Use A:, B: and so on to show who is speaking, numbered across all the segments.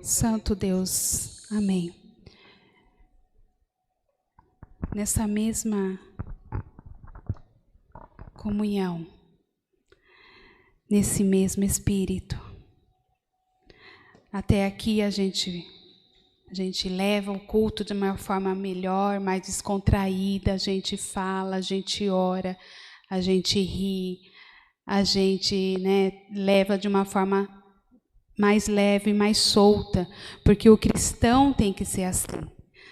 A: Santo Deus. Amém. Nessa mesma comunhão, nesse mesmo espírito, até aqui a gente leva o culto de uma forma melhor, mais descontraída, a gente fala, a gente ora, a gente ri, a gente, leva de uma forma mais leve, mais solta, porque o cristão tem que ser assim.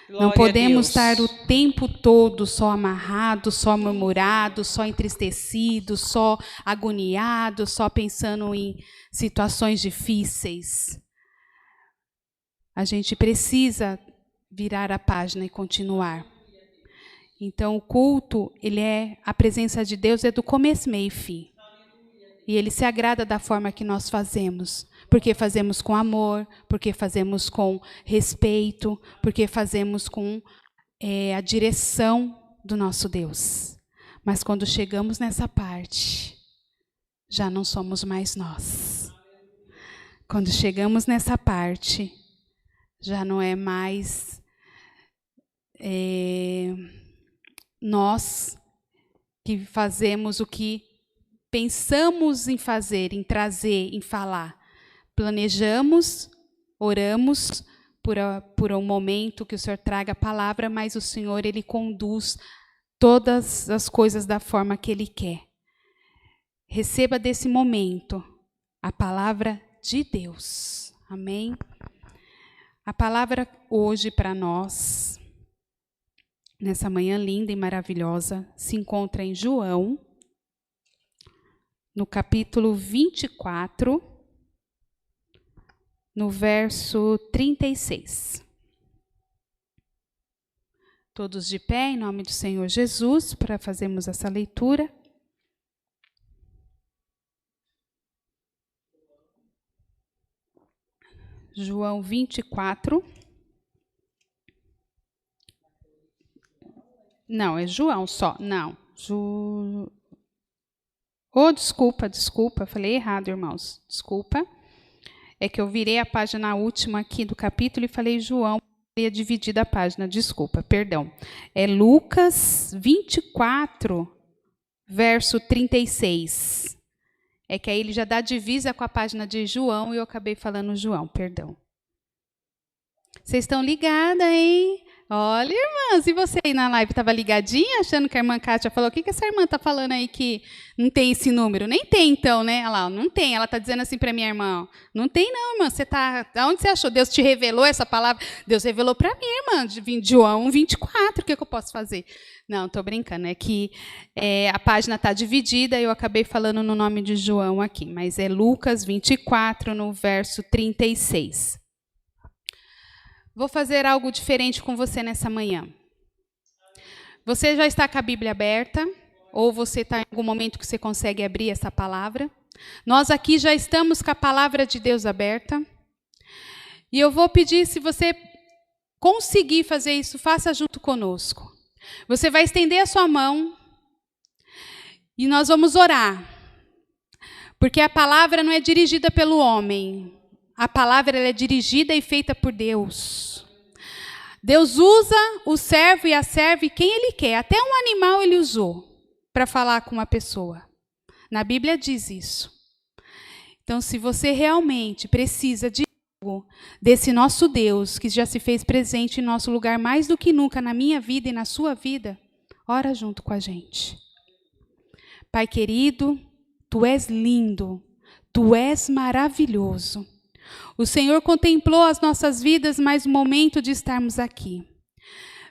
A: Não podemos estar o tempo todo só amarrado, só murmurado, só entristecido, só agoniado, só pensando em situações difíceis. A gente precisa virar a página e continuar. Então, o culto, a presença de Deus é do começo, meio e fim. E Ele se agrada da forma que nós fazemos. Porque fazemos com amor, porque fazemos com respeito, porque fazemos com a direção do nosso Deus. Mas quando chegamos nessa parte, já não somos mais nós. Quando chegamos nessa parte, já não é mais nós que fazemos o que pensamos em fazer, em trazer, em falar. Planejamos, oramos por um momento que o Senhor traga a palavra, mas o Senhor, Ele conduz todas as coisas da forma que Ele quer. Receba desse momento a palavra de Deus. Amém? A palavra hoje para nós, nessa manhã linda e maravilhosa, se encontra em João, no capítulo 24, no verso 36. Todos de pé, em nome do Senhor Jesus, para fazermos essa leitura. João 24. Não, é João só. Não. Desculpa. Falei errado, irmãos. Desculpa. É que eu virei a página última aqui do capítulo e falei João. Ia dividir a página. Desculpa, perdão. É Lucas 24, verso 36. É que aí ele já dá divisa com a página de João e eu acabei falando João, perdão. Vocês estão ligadas, hein? Olha, irmãs, e você aí na live estava ligadinha, achando que a irmã Kátia falou, o que essa irmã está falando aí que não tem esse número? Nem tem, então, né? Olha lá, não tem. Ela está dizendo assim para minha irmã, não tem não, irmã. Você tá, onde você achou? Deus te revelou essa palavra? Deus revelou para mim, irmã, de João 24, o que eu posso fazer? Não, estou brincando, é que a página está dividida e eu acabei falando no nome de João aqui, mas é Lucas 24, no verso 36. Vou fazer algo diferente com você nessa manhã. Você já está com a Bíblia aberta? Ou você está em algum momento que você consegue abrir essa palavra? Nós aqui já estamos com a palavra de Deus aberta. E eu vou pedir, se você conseguir fazer isso, faça junto conosco. Você vai estender a sua mão e nós vamos orar. Porque a palavra não é dirigida pelo homem. A palavra ela é dirigida e feita por Deus. Deus usa o servo e a serva quem Ele quer. Até um animal Ele usou para falar com uma pessoa. Na Bíblia diz isso. Então, se você realmente precisa de algo desse nosso Deus, que já se fez presente em nosso lugar mais do que nunca na minha vida e na sua vida, ora junto com a gente. Pai querido, Tu és lindo, Tu és maravilhoso. O Senhor contemplou as nossas vidas, mais um momento de estarmos aqui.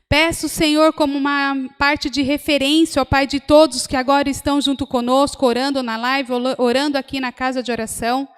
A: Peço, Senhor, como uma parte de referência, ó Pai, de todos que agora estão junto conosco, orando na live, orando aqui na casa de oração,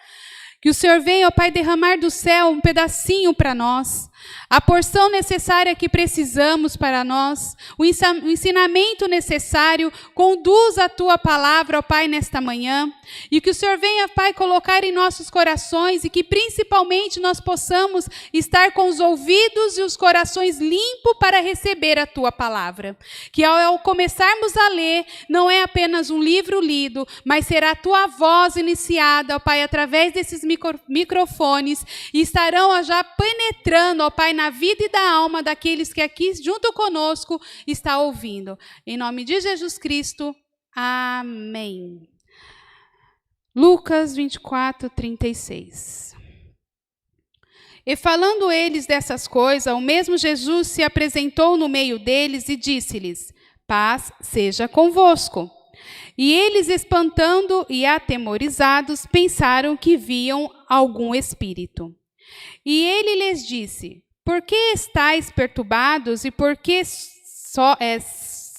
A: que o Senhor venha, ó Pai, derramar do céu um pedacinho para nós, a porção necessária que precisamos para nós, o ensinamento necessário, conduz a Tua palavra, ó Pai, nesta manhã, e que o Senhor venha, Pai, colocar em nossos corações, e que principalmente nós possamos estar com os ouvidos e os corações limpos para receber a Tua palavra. Que ao começarmos a ler, não é apenas um livro lido, mas será a Tua voz iniciada, ó Pai, através desses microfones, e estarão já penetrando, ó Pai, na vida e da alma daqueles que aqui junto conosco está ouvindo. Em nome de Jesus Cristo, amém. Lucas 24, 36. E falando eles dessas coisas, o mesmo Jesus se apresentou no meio deles e disse-lhes: paz seja convosco. E eles, espantando e atemorizados, pensaram que viam algum espírito. E ele lhes disse: por que estáis perturbados e por que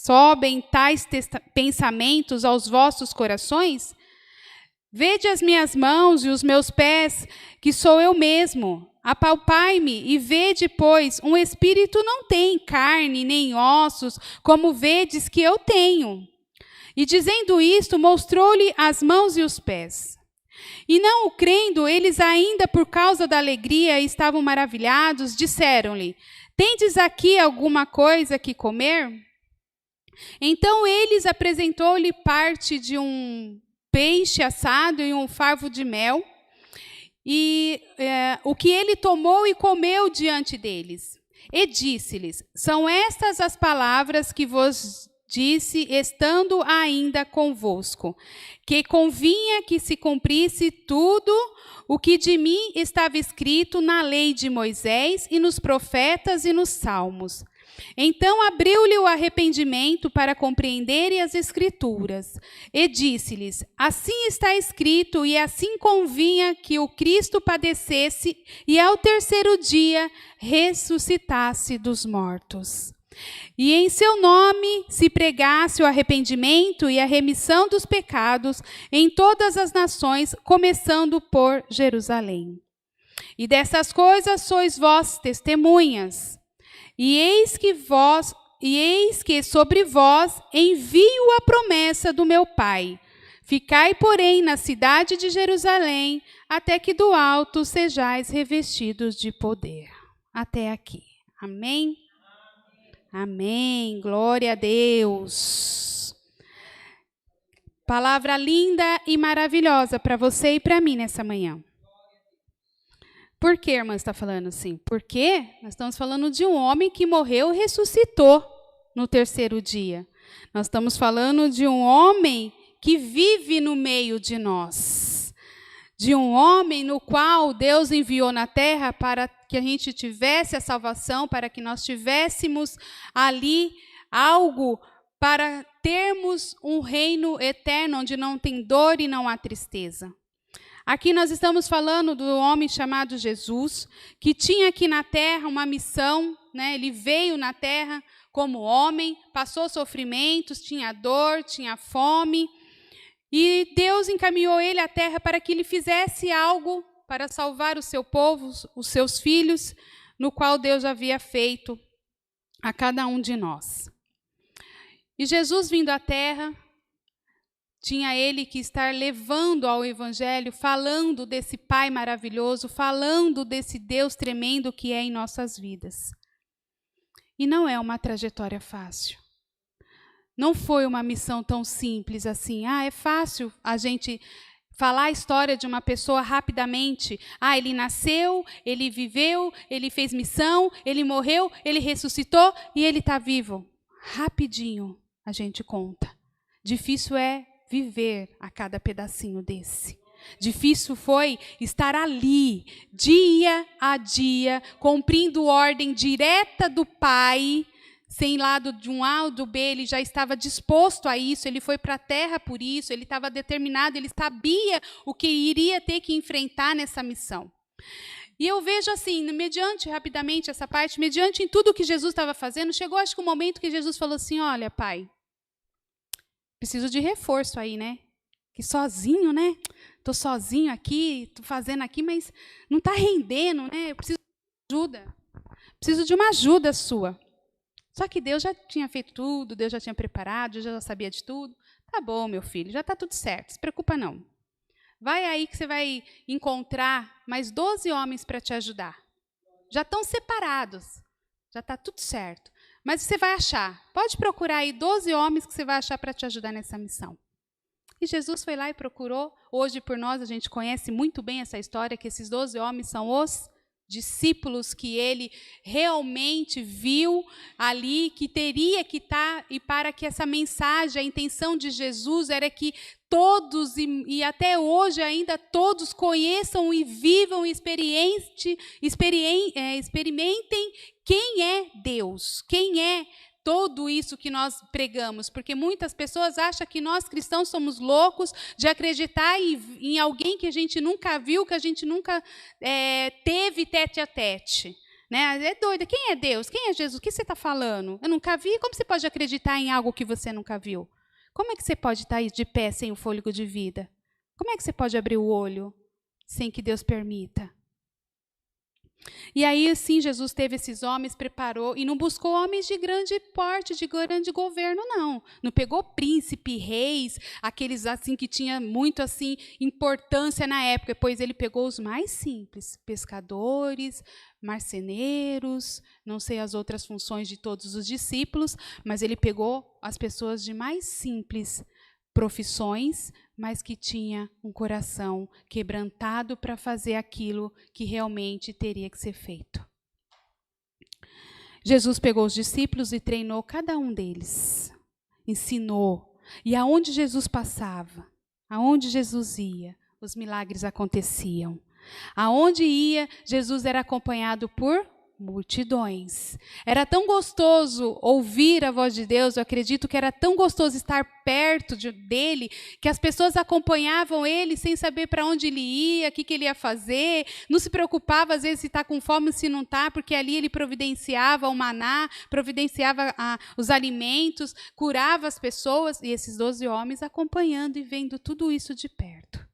A: sobem tais pensamentos aos vossos corações? Vede as minhas mãos e os meus pés, que sou eu mesmo. Apalpai-me e vede, pois, um espírito não tem carne nem ossos, como vedes que eu tenho. E dizendo isto, mostrou-lhe as mãos e os pés. E não o crendo, eles ainda, por causa da alegria, estavam maravilhados, disseram-lhe: tendes aqui alguma coisa que comer? Então eles apresentou-lhe parte de um peixe assado e um favo de mel, e o que ele tomou e comeu diante deles. E disse-lhes: são estas as palavras que vos disse, estando ainda convosco, que convinha que se cumprisse tudo o que de mim estava escrito na lei de Moisés e nos profetas e nos salmos. Então abriu-lhe o arrependimento para compreenderem as Escrituras, e disse-lhes: assim está escrito, e assim convinha que o Cristo padecesse e ao terceiro dia ressuscitasse dos mortos. E em seu nome se pregasse o arrependimento e a remissão dos pecados em todas as nações, começando por Jerusalém. E dessas coisas sois vós testemunhas. E eis que sobre vós envio a promessa do meu Pai. Ficai, porém, na cidade de Jerusalém, até que do alto sejais revestidos de poder. Até aqui. Amém? Amém. Glória a Deus. Palavra linda e maravilhosa para você e para mim nessa manhã. Por que, irmã, está falando assim? Porque nós estamos falando de um homem que morreu e ressuscitou no terceiro dia. Nós estamos falando de um homem que vive no meio de nós. De um homem no qual Deus enviou na terra para que a gente tivesse a salvação, para que nós tivéssemos ali algo para termos um reino eterno, onde não tem dor e não há tristeza. Aqui nós estamos falando do homem chamado Jesus, que tinha aqui na terra uma missão, né? Ele veio na terra como homem, passou sofrimentos, tinha dor, tinha fome, e Deus encaminhou ele à terra para que ele fizesse algo para salvar o seu povo, os seus filhos, no qual Deus havia feito a cada um de nós. E Jesus vindo à terra, tinha ele que estar levando ao Evangelho, falando desse Pai maravilhoso, falando desse Deus tremendo que é em nossas vidas. E não é uma trajetória fácil. Não foi uma missão tão simples assim. É fácil a gente falar a história de uma pessoa rapidamente. Ele nasceu, ele viveu, ele fez missão, ele morreu, ele ressuscitou e ele está vivo. Rapidinho a gente conta. Difícil é viver a cada pedacinho desse. Difícil foi estar ali, dia a dia, cumprindo ordem direta do Pai, sem lado de um A ou do B, ele já estava disposto a isso, ele foi para a terra por isso, ele estava determinado, ele sabia o que iria ter que enfrentar nessa missão. E eu vejo assim, mediante rapidamente essa parte, mediante em tudo que Jesus estava fazendo, chegou acho que um momento que Jesus falou assim: olha, Pai, preciso de reforço aí, né? Que sozinho, né? Estou sozinho aqui, estou fazendo aqui, mas não está rendendo, né? Eu preciso de ajuda. preciso de uma ajuda sua. Só que Deus já tinha feito tudo, Deus já tinha preparado, Deus já sabia de tudo. Tá bom, meu filho, já está tudo certo, se preocupa não. Vai aí que você vai encontrar mais 12 homens para te ajudar. Já estão separados, já está tudo certo. Mas você vai achar, pode procurar aí 12 homens que você vai achar para te ajudar nessa missão. E Jesus foi lá e procurou. Hoje, por nós, a gente conhece muito bem essa história, que esses 12 homens são os discípulos que ele realmente viu ali, que teria que estar, e para que essa mensagem, a intenção de Jesus era que todos, e até hoje ainda todos, conheçam e vivam, experimentem quem é Deus, quem é tudo isso que nós pregamos, porque muitas pessoas acham que nós cristãos somos loucos de acreditar em alguém que a gente nunca viu, que a gente nunca teve tete a tete. Né? É doida. Quem é Deus? Quem é Jesus? O que você está falando? Eu nunca vi. Como você pode acreditar em algo que você nunca viu? Como é que você pode estar aí de pé sem o fôlego de vida? Como é que você pode abrir o olho sem que Deus permita? E aí, assim, Jesus teve esses homens, preparou, e não buscou homens de grande porte, de grande governo, não. Não pegou príncipe, reis, aqueles assim que tinham muito assim importância na época, pois ele pegou os mais simples, pescadores, marceneiros, não sei as outras funções de todos os discípulos, mas ele pegou as pessoas de mais simples profissões, mas que tinha um coração quebrantado para fazer aquilo que realmente teria que ser feito. Jesus pegou os discípulos e treinou cada um deles, ensinou. E aonde Jesus passava, aonde Jesus ia, os milagres aconteciam. Aonde ia, Jesus era acompanhado por multidões. Era tão gostoso ouvir a voz de Deus, eu acredito que era tão gostoso estar perto dele, que as pessoas acompanhavam ele sem saber para onde ele ia, o que ele ia fazer, não se preocupava às vezes se está com fome ou se não está, porque ali ele providenciava o maná, providenciava os alimentos, curava as pessoas, e esses 12 homens acompanhando e vendo tudo isso de perto.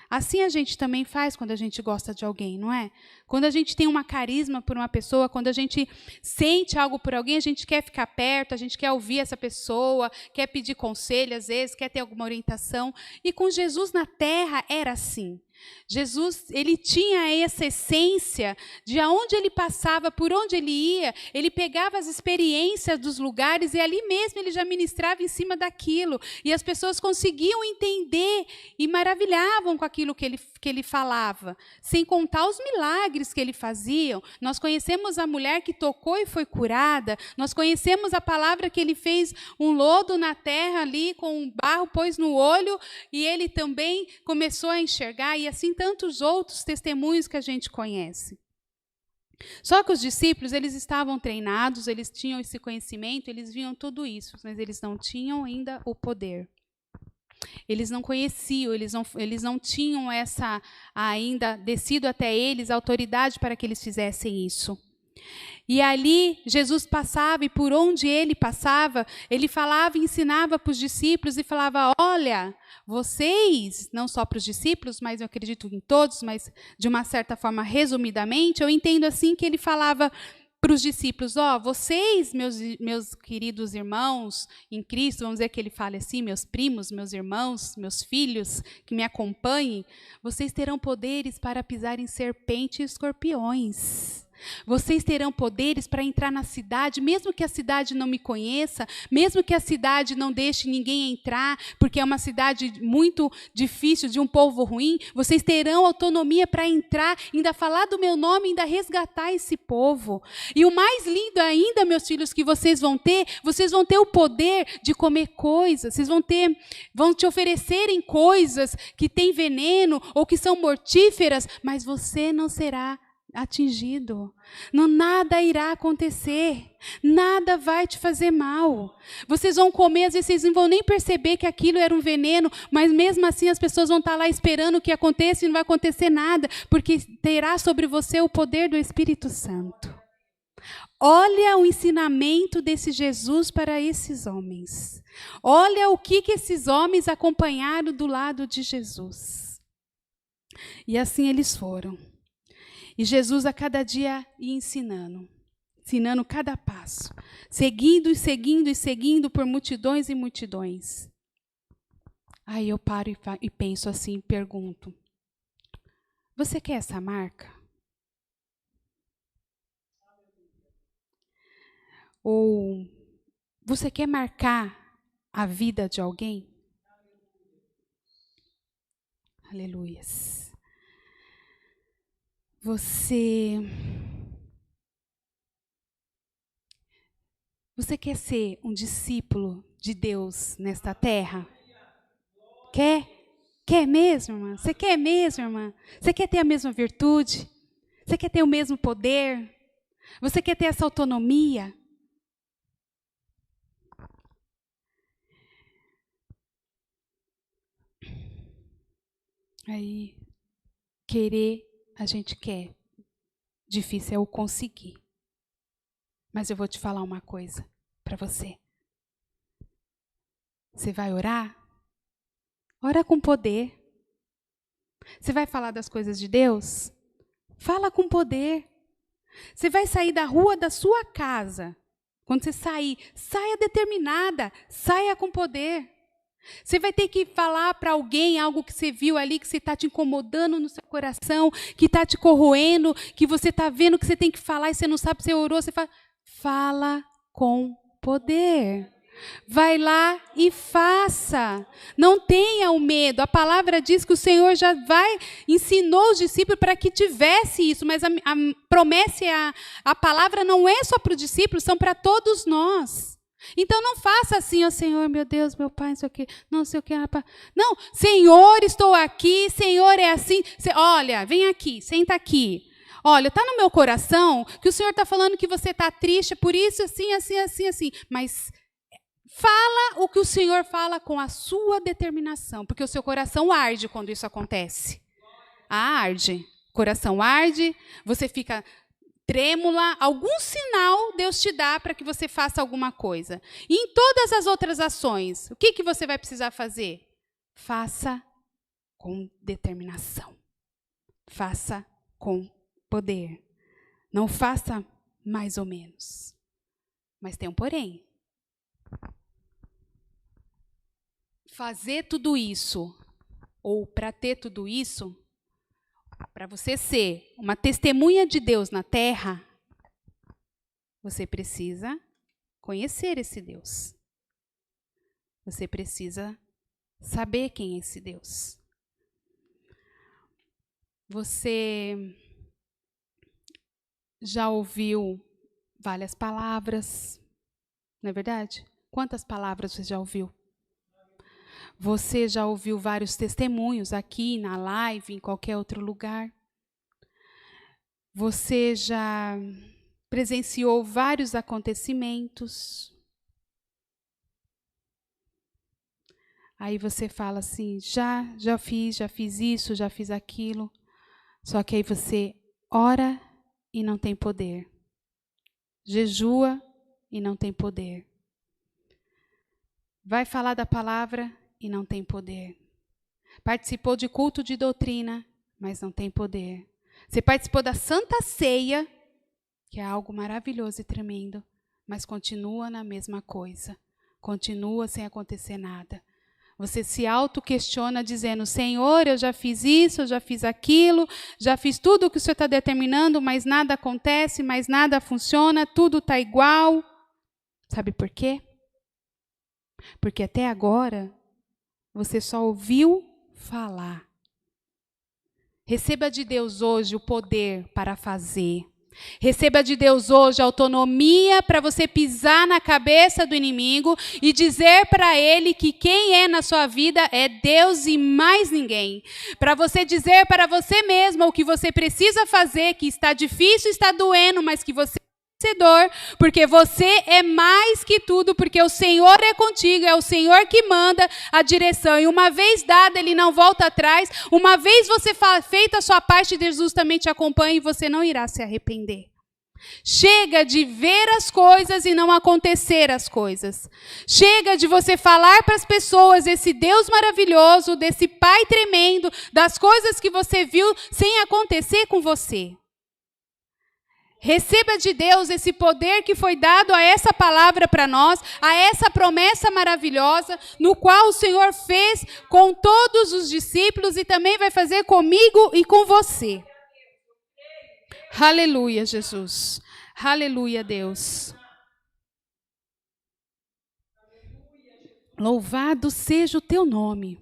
A: Assim a gente também faz quando a gente gosta de alguém, não é? Quando a gente tem uma carisma por uma pessoa, quando a gente sente algo por alguém, a gente quer ficar perto, a gente quer ouvir essa pessoa, quer pedir conselho às vezes, quer ter alguma orientação. E com Jesus na terra era assim. Jesus, ele tinha essa essência de aonde ele passava, por onde ele ia, ele pegava as experiências dos lugares e ali mesmo ele já ministrava em cima daquilo. E as pessoas conseguiam entender e maravilhavam com aquilo que ele falava, sem contar os milagres que ele fazia. Nós conhecemos a mulher que tocou e foi curada, nós conhecemos a palavra que ele fez um lodo na terra ali, com um barro, pôs no olho, e ele também começou a enxergar, e assim tantos outros testemunhos que a gente conhece. Só que os discípulos, eles estavam treinados, eles tinham esse conhecimento, eles viam tudo isso, mas eles não tinham ainda o poder. Eles não conheciam, eles não tinham essa ainda descido até eles a autoridade para que eles fizessem isso. E ali Jesus passava, e por onde ele passava, ele falava e ensinava para os discípulos e falava: olha, vocês, não só para os discípulos, mas eu acredito em todos, mas de uma certa forma, resumidamente, eu entendo assim que ele falava para os discípulos: vocês, meus queridos irmãos em Cristo, vamos dizer que ele fale assim, meus primos, meus irmãos, meus filhos que me acompanhem, vocês terão poderes para pisar em serpentes e escorpiões. Vocês terão poderes para entrar na cidade, mesmo que a cidade não me conheça, mesmo que a cidade não deixe ninguém entrar, porque é uma cidade muito difícil, de um povo ruim, vocês terão autonomia para entrar, ainda falar do meu nome, ainda resgatar esse povo. E o mais lindo ainda, meus filhos, que vocês vão ter o poder de comer coisas, vão te oferecerem coisas que têm veneno ou que são mortíferas, mas você não será atingido. Não, nada irá acontecer. Nada vai te fazer mal. Vocês vão comer, às vezes vocês não vão nem perceber que aquilo era um veneno, mas mesmo assim as pessoas vão estar lá esperando o que aconteça e não vai acontecer nada, porque terá sobre você o poder do Espírito Santo. Olha o ensinamento desse Jesus para esses homens. Olha o que esses homens acompanharam do lado de Jesus. E assim eles foram. E Jesus a cada dia ia ensinando, ensinando cada passo, seguindo e seguindo e seguindo por multidões e multidões. Aí eu paro e penso assim, pergunto: você quer essa marca? Ou você quer marcar a vida de alguém? Aleluias. Você quer ser um discípulo de Deus nesta terra? Quer? Quer mesmo, irmã? Você quer mesmo, irmã? Você quer ter a mesma virtude? Você quer ter o mesmo poder? Você quer ter essa autonomia? Aí, querer, a gente quer. Difícil é o conseguir. Mas eu vou te falar uma coisa para você. Você vai orar? Ora com poder. Você vai falar das coisas de Deus? Fala com poder. Você vai sair da rua da sua casa. Quando você sair, saia determinada, saia com poder. Você vai ter que falar para alguém algo que você viu ali, que você está te incomodando no seu coração, que está te corroendo, que você está vendo que você tem que falar e você não sabe, você orou, você fala com poder. Vai lá e faça. Não tenha o medo. A palavra diz que o Senhor já ensinou os discípulos para que tivesse isso, mas a promessa, a palavra não é só para os discípulos, são para todos nós. Então não faça assim, ó Senhor, meu Deus, meu Pai, não sei o que, rapaz. Não, Senhor, estou aqui, Senhor, é assim. Olha, vem aqui, senta aqui. Olha, está no meu coração que o Senhor está falando que você está triste, por isso, assim, assim, assim, assim. Mas fala o que o Senhor fala com a sua determinação, porque o seu coração arde quando isso acontece. Arde. O coração arde, você fica trêmula, algum sinal Deus te dá para que você faça alguma coisa. E em todas as outras ações, o que você vai precisar fazer? Faça com determinação. Faça com poder. Não faça mais ou menos. Mas tem um porém. Fazer tudo isso, ou para ter tudo isso, para você ser uma testemunha de Deus na terra, você precisa conhecer esse Deus. Você precisa saber quem é esse Deus. Você já ouviu várias palavras, não é verdade? Quantas palavras você já ouviu? Você já ouviu vários testemunhos aqui na live, em qualquer outro lugar. Você já presenciou vários acontecimentos. Aí você fala assim, já fiz isso, já fiz aquilo. Só que aí você ora e não tem poder. Jejua e não tem poder. Vai falar da palavra e não tem poder. Participou de culto de doutrina, mas não tem poder. Você participou da Santa Ceia, que é algo maravilhoso e tremendo, mas continua na mesma coisa. Continua sem acontecer nada. Você se auto-questiona dizendo, Senhor, eu já fiz isso, eu já fiz aquilo, já fiz tudo o que o Senhor está determinando, mas nada acontece, mas nada funciona, tudo está igual. Sabe por quê? Porque até agora, você só ouviu falar. Receba de Deus hoje o poder para fazer. Receba de Deus hoje a autonomia para você pisar na cabeça do inimigo e dizer para ele que quem é na sua vida é Deus e mais ninguém. Para você dizer para você mesmo o que você precisa fazer, que está difícil, está doendo, mas que você vencedor, porque você é mais que tudo, porque o Senhor é contigo, é o Senhor que manda a direção, e uma vez dada, Ele não volta atrás, uma vez você feita a sua parte, Jesus também te acompanha e você não irá se arrepender. Chega de ver as coisas e não acontecer as coisas. Chega de você falar para as pessoas desse Deus maravilhoso, desse Pai tremendo, das coisas que você viu sem acontecer com você. Receba de Deus esse poder que foi dado a essa palavra para nós, a essa promessa maravilhosa, no qual o Senhor fez com todos os discípulos e também vai fazer comigo e com você. Aleluia, Jesus. Aleluia, Deus. Louvado seja o teu nome.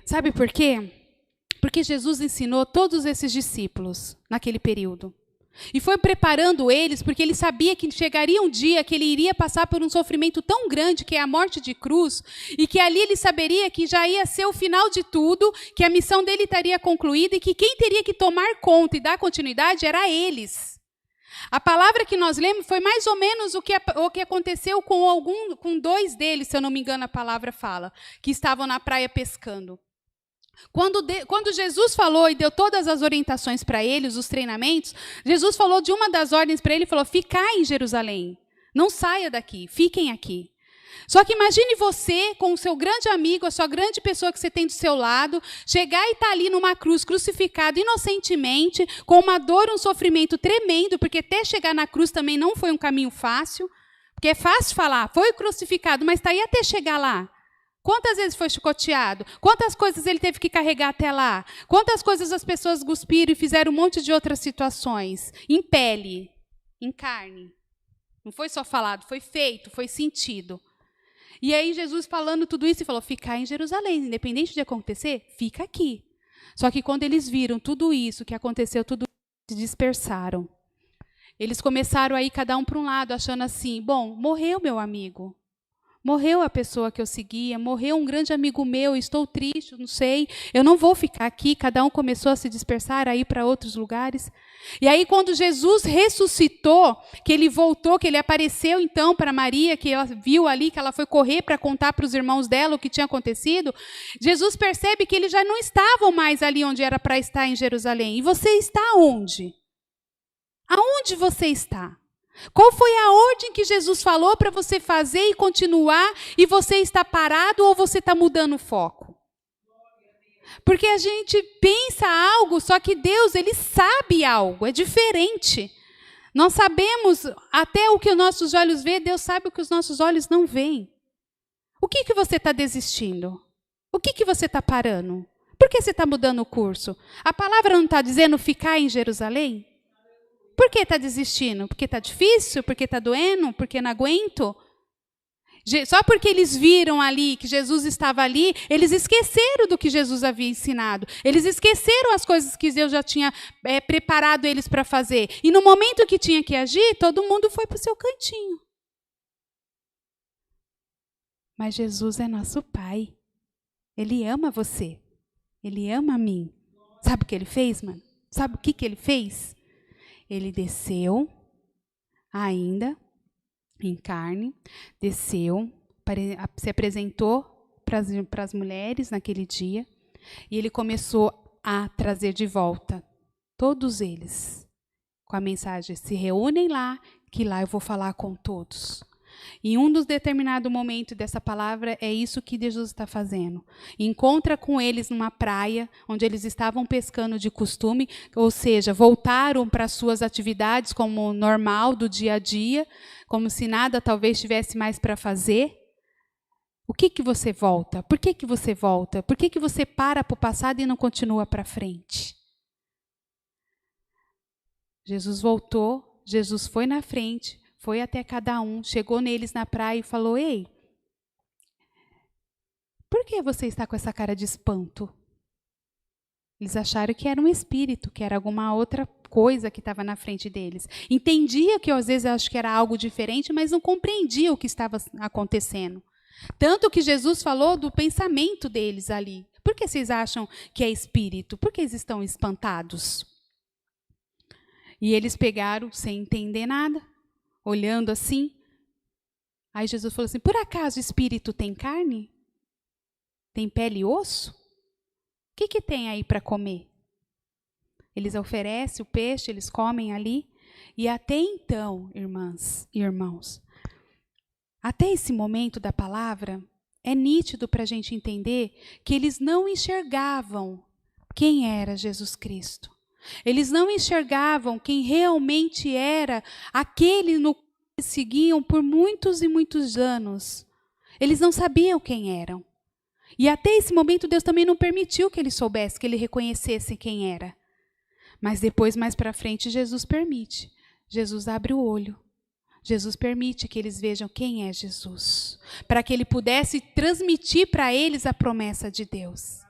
A: Sabe por quê? Porque Jesus ensinou todos esses discípulos naquele período. E foi preparando eles, porque ele sabia que chegaria um dia que ele iria passar por um sofrimento tão grande, que é a morte de cruz, e que ali ele saberia que já ia ser o final de tudo, que a missão dele estaria concluída, e que quem teria que tomar conta e dar continuidade era eles. A palavra que nós lemos foi mais ou menos o que aconteceu com 2 deles, se eu não me engano a palavra fala, que estavam na praia pescando. Quando Jesus falou e deu todas as orientações para eles, os treinamentos, Jesus falou de uma das ordens para ele, falou, ficai em Jerusalém, não saia daqui, fiquem aqui. Só que imagine você com o seu grande amigo, a sua grande pessoa que você tem do seu lado, chegar e estar ali numa cruz, crucificado inocentemente, com uma dor, um sofrimento tremendo, porque até chegar na cruz também não foi um caminho fácil, porque é fácil falar, foi crucificado, mas está aí até chegar lá. Quantas vezes foi chicoteado? Quantas coisas ele teve que carregar até lá? Quantas coisas as pessoas cuspiram e fizeram um monte de outras situações? Em pele, em carne. Não foi só falado, foi feito, foi sentido. E aí Jesus falando tudo isso, e falou, ficar em Jerusalém, independente de acontecer, fica aqui. Só que quando eles viram tudo isso que aconteceu, tudo se dispersaram. Eles começaram a ir cada um para um lado, achando assim, bom, morreu meu amigo. Morreu a pessoa que eu seguia, morreu um grande amigo meu, estou triste, não sei, eu não vou ficar aqui. Cada um começou a se dispersar, a ir para outros lugares. E aí, quando Jesus ressuscitou, que ele voltou, que ele apareceu então para Maria, que ela viu ali, que ela foi correr para contar para os irmãos dela o que tinha acontecido, Jesus percebe que eles já não estavam mais ali onde era para estar, em Jerusalém. E você está onde? Aonde você está? Qual foi a ordem que Jesus falou para você fazer e continuar, e você está parado ou você está mudando o foco? Porque a gente pensa algo, só que Deus, ele sabe algo, é diferente. Nós sabemos até o que os nossos olhos vê, Deus sabe o que os nossos olhos não veem. O que você está desistindo? O que você está parando? Por que você está mudando o curso? A palavra não está dizendo ficar em Jerusalém? Por que está desistindo? Porque está difícil? Porque está doendo? Porque não aguento? Só porque eles viram ali que Jesus estava ali, eles esqueceram do que Jesus havia ensinado. Eles esqueceram as coisas que Deus já tinha preparado eles para fazer. E no momento que tinha que agir, todo mundo foi para o seu cantinho. Mas Jesus é nosso Pai. Ele ama você. Ele ama a mim. Sabe o que ele fez, mano? Sabe o que ele fez? Ele desceu, ainda em carne, desceu, se apresentou para as mulheres naquele dia, e ele começou a trazer de volta todos eles, com a mensagem, se reúnem lá, que lá eu vou falar com todos. Em um dos determinado momento dessa palavra, é isso que Jesus está fazendo. Encontra com eles numa praia, onde eles estavam pescando de costume, ou seja, voltaram para suas atividades como normal do dia a dia, como se nada talvez tivesse mais para fazer. O que você volta? Por que você volta? Por que você para o passado e não continua para frente? Jesus voltou, Jesus foi na frente, foi até cada um, chegou neles na praia e falou, ei, por que você está com essa cara de espanto? Eles acharam que era um espírito, que era alguma outra coisa que estava na frente deles. Entendia que eu, às vezes, acho que era algo diferente, mas não compreendia o que estava acontecendo. Tanto que Jesus falou do pensamento deles ali. Por que vocês acham que é espírito? Por que eles estão espantados? E eles pegaram, sem entender nada, olhando assim. Aí Jesus falou assim, por acaso o espírito tem carne? Tem pele e osso? O que tem aí para comer? Eles oferecem o peixe, eles comem ali. E até então, irmãs e irmãos, até esse momento da palavra, é nítido para a gente entender que eles não enxergavam quem era Jesus Cristo. Eles não enxergavam quem realmente era aquele no qual eles seguiam por muitos e muitos anos. Eles não sabiam quem eram. E até esse momento Deus também não permitiu que eles soubessem, que ele reconhecesse quem era. Mas depois, mais para frente, Jesus permite. Jesus abre o olho. Jesus permite que eles vejam quem é Jesus, para que ele pudesse transmitir para eles a promessa de Deus.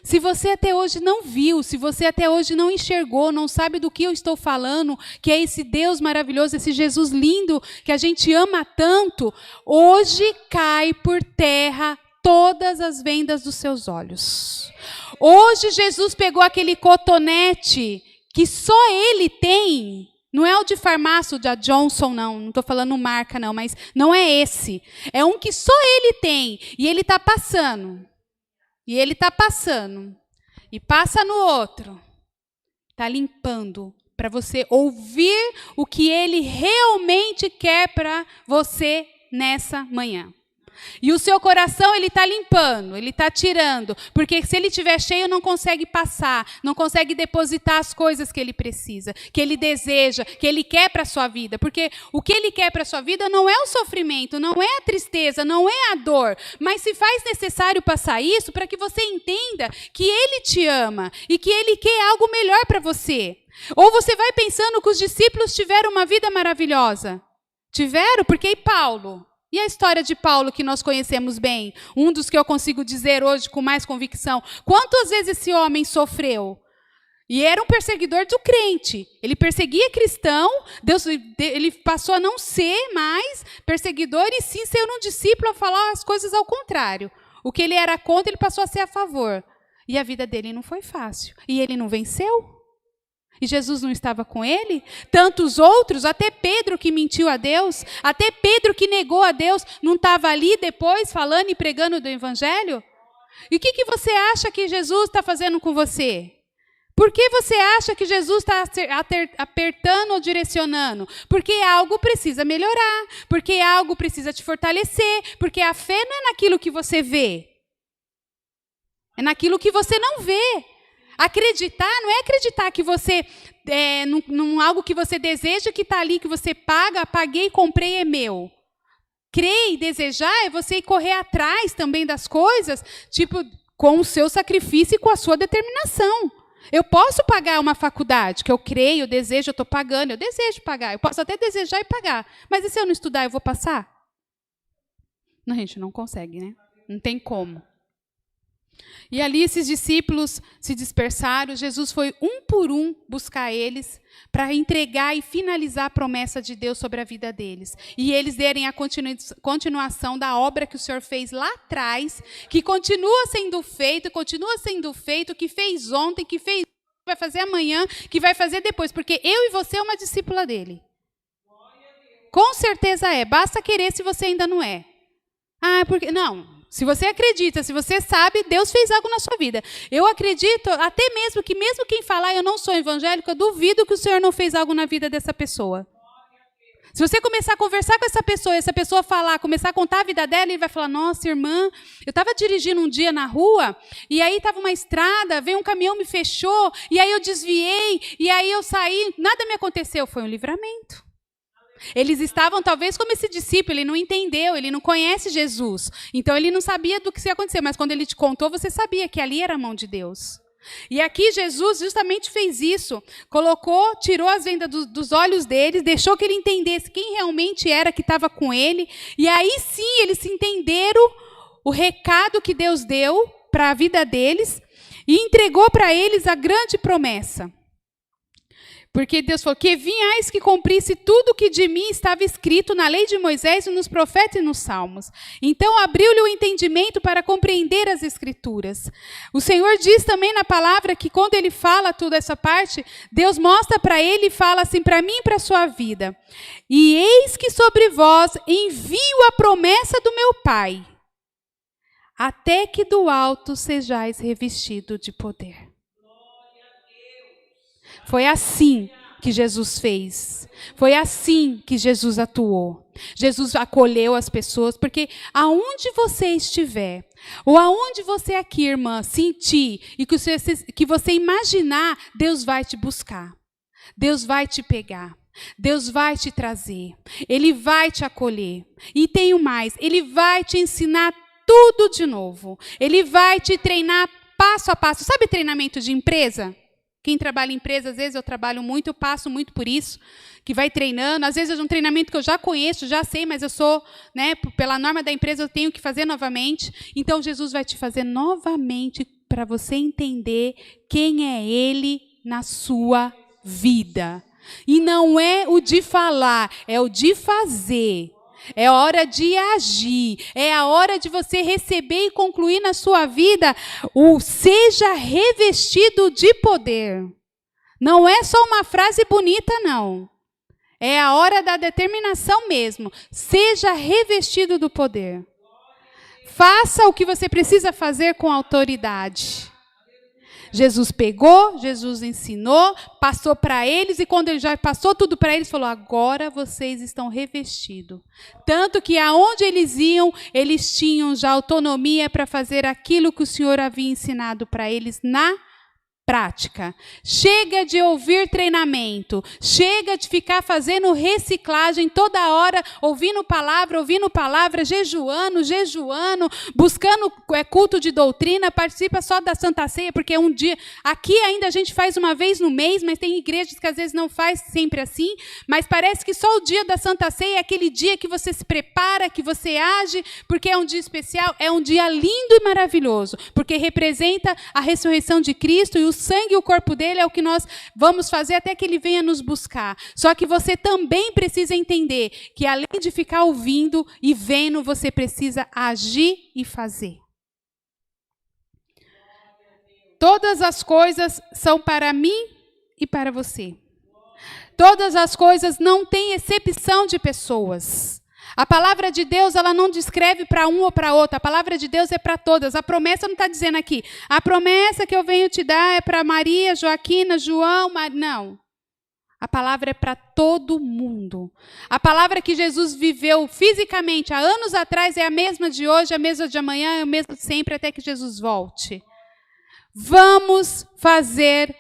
A: Se você até hoje não viu, se você até hoje não enxergou, não sabe do que eu estou falando, que é esse Deus maravilhoso, esse Jesus lindo, que a gente ama tanto, hoje cai por terra todas as vendas dos seus olhos. Hoje Jesus pegou aquele cotonete que só ele tem. Não é o de farmácia, o da Johnson, não estou falando marca, não, mas não é esse. É um que só ele tem, e ele está passando. E ele está passando. E passa no outro. Está limpando, para você ouvir o que ele realmente quer para você nessa manhã. E o seu coração ele está limpando, ele está tirando, porque se ele estiver cheio não consegue passar, não consegue depositar as coisas que ele precisa, que ele deseja, que ele quer para a sua vida, porque o que ele quer para a sua vida não é o sofrimento, não é a tristeza, não é a dor, mas se faz necessário passar isso para que você entenda que ele te ama e que ele quer algo melhor para você. Ou você vai pensando que os discípulos tiveram uma vida maravilhosa? Tiveram, porque e Paulo? E a história de Paulo, que nós conhecemos bem, um dos que eu consigo dizer hoje com mais convicção, quantas vezes esse homem sofreu? E era um perseguidor do crente. Ele perseguia cristão, ele passou a não ser mais perseguidor e sim ser um discípulo a falar as coisas ao contrário. O que ele era contra, ele passou a ser a favor. E a vida dele não foi fácil. E ele não venceu. E Jesus não estava com ele? Tantos outros, até Pedro que mentiu a Deus, até Pedro que negou a Deus, não estava ali depois falando e pregando do evangelho? E o que você acha que Jesus está fazendo com você? Por que você acha que Jesus está apertando ou direcionando? Porque algo precisa melhorar, porque algo precisa te fortalecer, porque a fé não é naquilo que você vê, é naquilo que você não vê. Acreditar não é acreditar que você, num algo que você deseja, que está ali, que você paga, paguei, comprei, é meu. Crer e desejar é você ir correr atrás também das coisas, tipo, com o seu sacrifício e com a sua determinação. Eu posso pagar uma faculdade, que eu creio, eu desejo, eu estou pagando, eu desejo pagar. Eu posso até desejar e pagar. Mas e se eu não estudar, eu vou passar? Não, a gente não consegue, né? Não tem como. E ali esses discípulos se dispersaram, Jesus foi um por um buscar eles para entregar e finalizar a promessa de Deus sobre a vida deles. E eles derem a continuação da obra que o Senhor fez lá atrás, que continua sendo feito, que fez ontem, que fez, que vai fazer amanhã, que vai fazer depois, porque eu e você é uma discípula dele. Com certeza é, basta querer se você ainda não é. Porque não. Se você acredita, se você sabe, Deus fez algo na sua vida. Eu acredito até mesmo quem falar eu não sou evangélico, eu duvido que o Senhor não fez algo na vida dessa pessoa. Se você começar a conversar com essa pessoa, e essa pessoa falar, começar a contar a vida dela, ele vai falar, nossa, irmã, eu estava dirigindo um dia na rua, e aí estava uma estrada, veio um caminhão, me fechou, e aí eu desviei, e aí eu saí, nada me aconteceu, foi um livramento. Eles estavam talvez como esse discípulo, ele não entendeu, ele não conhece Jesus. Então ele não sabia do que ia acontecer, mas quando ele te contou, você sabia que ali era a mão de Deus. E aqui Jesus justamente fez isso, tirou as vendas dos olhos deles, deixou que ele entendesse quem realmente era que estava com ele, e aí sim eles entenderam o recado que Deus deu para a vida deles, e entregou para eles a grande promessa. Porque Deus falou, que vinhais que cumprisse tudo o que de mim estava escrito na lei de Moisés e nos profetas e nos salmos. Então abriu-lhe o entendimento para compreender as escrituras. O Senhor diz também na palavra que quando ele fala toda essa parte, Deus mostra para ele e fala assim, para mim e para a sua vida. E eis que sobre vós envio a promessa do meu Pai, até que do alto sejais revestido de poder. Foi assim que Jesus fez. Foi assim que Jesus atuou. Jesus acolheu as pessoas, porque aonde você estiver, ou aonde você aqui, irmã, sentir, e que você imaginar, Deus vai te buscar. Deus vai te pegar. Deus vai te trazer. Ele vai te acolher. E tenho mais, Ele vai te ensinar tudo de novo. Ele vai te treinar passo a passo. Sabe treinamento de empresa? Quem trabalha em empresa, às vezes eu trabalho muito, eu passo muito por isso, que vai treinando. Às vezes é um treinamento que eu já conheço, já sei, mas eu sou, pela norma da empresa, eu tenho que fazer novamente. Então, Jesus vai te fazer novamente para você entender quem é Ele na sua vida. E não é o de falar, é o de fazer. É hora de agir, é a hora de você receber e concluir na sua vida o seja revestido de poder. Não é só uma frase bonita, não. É a hora da determinação mesmo. Seja revestido do poder. Faça o que você precisa fazer com autoridade. Jesus pegou, Jesus ensinou, passou para eles, e quando ele já passou tudo para eles, falou, agora vocês estão revestidos. Tanto que aonde eles iam, eles tinham já autonomia para fazer aquilo que o Senhor havia ensinado para eles na prática. Chega de ouvir treinamento, chega de ficar fazendo reciclagem toda hora, ouvindo palavra, jejuando, buscando culto de doutrina, participa só da Santa Ceia, porque é um dia, aqui ainda a gente faz uma vez no mês, mas tem igrejas que às vezes não faz sempre assim, mas parece que só o dia da Santa Ceia é aquele dia que você se prepara, que você age, porque é um dia especial, é um dia lindo e maravilhoso, porque representa a ressurreição de Cristo, e o sangue e o corpo dele é o que nós vamos fazer até que ele venha nos buscar. Só que você também precisa entender que além de ficar ouvindo e vendo, você precisa agir e fazer. Todas as coisas são para mim e para você. Todas as coisas não têm exceção de pessoas. A palavra de Deus, ela não descreve para um ou para outro. A palavra de Deus é para todas. A promessa não está dizendo aqui. A promessa que eu venho te dar é para Maria, Joaquina, João, não. A palavra é para todo mundo. A palavra que Jesus viveu fisicamente há anos atrás é a mesma de hoje, a mesma de amanhã, é a mesma de sempre, até que Jesus volte. Vamos fazer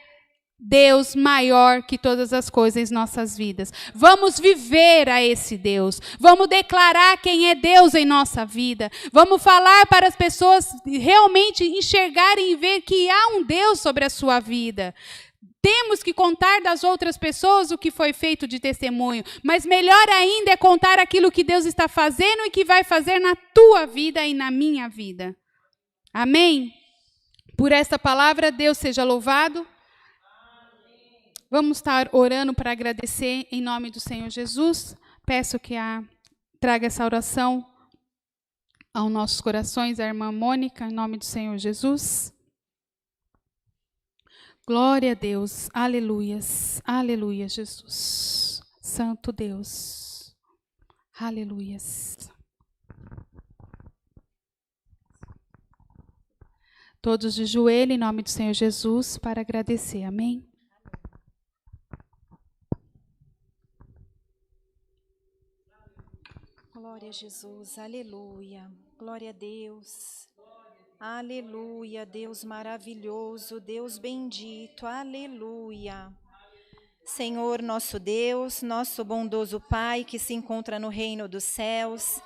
A: Deus maior que todas as coisas em nossas vidas. Vamos viver a esse Deus. Vamos declarar quem é Deus em nossa vida. Vamos falar para as pessoas realmente enxergarem e ver que há um Deus sobre a sua vida. Temos que contar das outras pessoas o que foi feito de testemunho, mas melhor ainda é contar aquilo que Deus está fazendo e que vai fazer na tua vida e na minha vida. Amém? Por esta palavra, Deus seja louvado. Vamos estar orando para agradecer em nome do Senhor Jesus. Peço que traga essa oração aos nossos corações, a irmã Mônica, em nome do Senhor Jesus. Glória a Deus, aleluias, aleluia, Jesus. Santo Deus, aleluias. Todos de joelho, em nome do Senhor Jesus, para agradecer, amém?
B: Glória a Jesus, aleluia, glória a Deus, aleluia, Deus maravilhoso, Deus bendito, aleluia. Senhor nosso Deus, nosso bondoso Pai que se encontra no reino dos céus,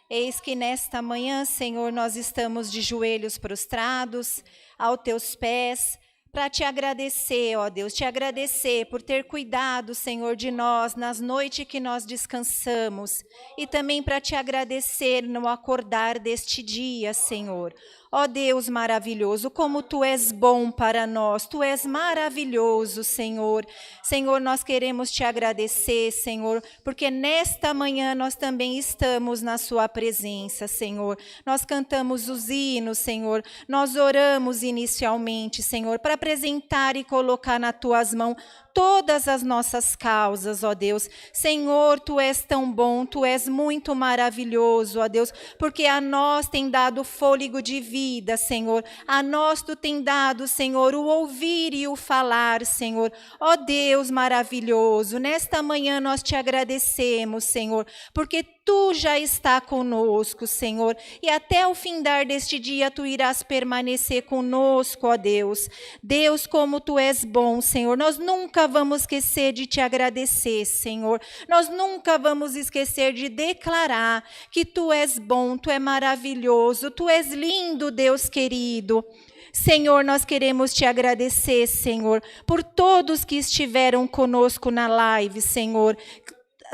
B: eis que nesta manhã, Senhor, nós estamos de joelhos prostrados aos teus pés, para te agradecer, ó Deus, te agradecer por ter cuidado, Senhor, de nós nas noites que nós descansamos e também para te agradecer no acordar deste dia, Senhor. Ó Deus maravilhoso, como Tu és bom para nós, Tu és maravilhoso, Senhor. Senhor, nós queremos te agradecer, Senhor, porque nesta manhã nós também estamos na Sua presença, Senhor. Nós cantamos os hinos, Senhor, nós oramos inicialmente, Senhor, para apresentar e colocar nas Tuas mãos todas as nossas causas, ó Deus. Senhor, Tu és tão bom, Tu és muito maravilhoso, ó Deus, porque a nós tem dado fôlego de vida, Senhor. A nós Tu tem dado, Senhor, o ouvir e o falar, Senhor. Ó Deus maravilhoso, nesta manhã nós te agradecemos, Senhor, porque Tu já está conosco, Senhor, e até o findar deste dia Tu irás permanecer conosco, ó Deus. Deus, como Tu és bom, Senhor, nós nunca vamos esquecer de Te agradecer, Senhor. Nós nunca vamos esquecer de declarar que Tu és bom, Tu é maravilhoso, Tu és lindo, Deus querido. Senhor, nós queremos Te agradecer, Senhor, por todos que estiveram conosco na live, Senhor.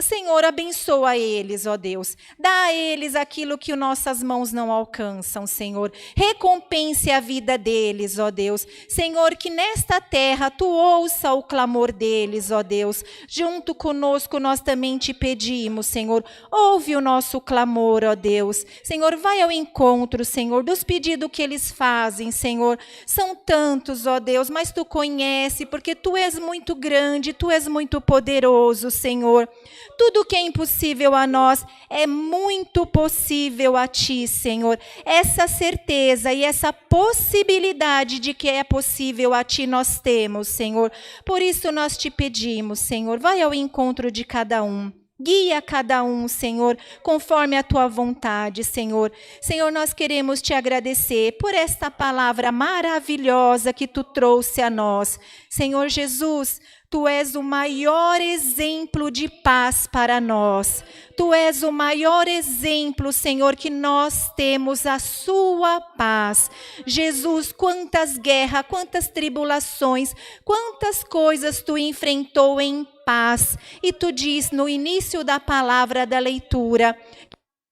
B: Senhor, abençoa eles, ó Deus. Dá a eles aquilo que nossas mãos não alcançam, Senhor. Recompense a vida deles, ó Deus. Senhor, que nesta terra Tu ouça o clamor deles, ó Deus. Junto conosco nós também Te pedimos, Senhor. Ouve o nosso clamor, ó Deus. Senhor, vai ao encontro, Senhor, dos pedidos que eles fazem, Senhor. São tantos, ó Deus, mas Tu conhece, porque Tu és muito grande, Tu és muito poderoso, Senhor. Tudo que é impossível a nós é muito possível a Ti, Senhor. Essa certeza e essa possibilidade de que é possível a Ti nós temos, Senhor. Por isso nós Te pedimos, Senhor, vai ao encontro de cada um. Guia cada um, Senhor, conforme a Tua vontade, Senhor. Senhor, nós queremos Te agradecer por esta palavra maravilhosa que Tu trouxe a nós. Senhor Jesus, Tu és o maior exemplo de paz para nós. Tu és o maior exemplo, Senhor, que nós temos a Sua paz. Jesus, quantas guerras, quantas tribulações, quantas coisas Tu enfrentou em paz. E Tu diz no início da palavra da leitura: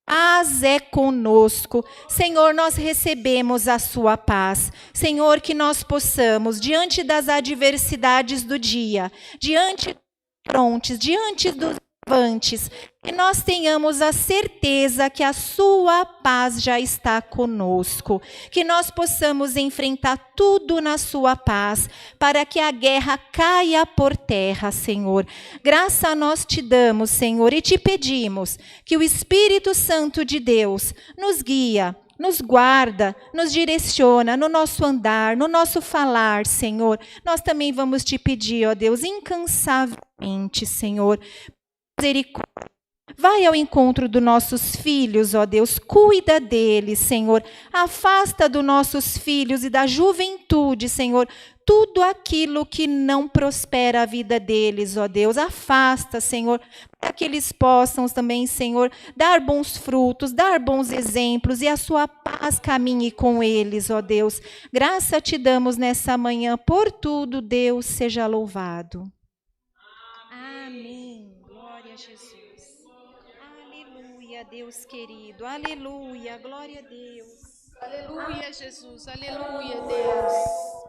B: paz é conosco. Senhor, nós recebemos a Sua paz. Senhor, que nós possamos, diante das adversidades do dia, diante dos frontes, diante dos levantes, que nós tenhamos a certeza que a Sua paz já está conosco. Que nós possamos enfrentar tudo na Sua paz, para que a guerra caia por terra, Senhor. Graça nós Te damos, Senhor, e Te pedimos que o Espírito Santo de Deus nos guia, nos guarda, nos direciona no nosso andar, no nosso falar, Senhor. Nós também vamos Te pedir, ó Deus, incansavelmente, Senhor, misericórdia. Vai ao encontro dos nossos filhos, ó Deus, cuida deles, Senhor. Afasta dos nossos filhos e da juventude, Senhor, tudo aquilo que não prospera a vida deles, ó Deus. Afasta, Senhor, para que eles possam também, Senhor, dar bons frutos, dar bons exemplos e a Sua paz caminhe com eles, ó Deus. Graça Te damos nessa manhã por tudo, Deus seja louvado. Amém. Glória a Jesus. Aleluia, Deus querido. Aleluia, glória a Deus.
A: Aleluia, Jesus. Aleluia, Deus.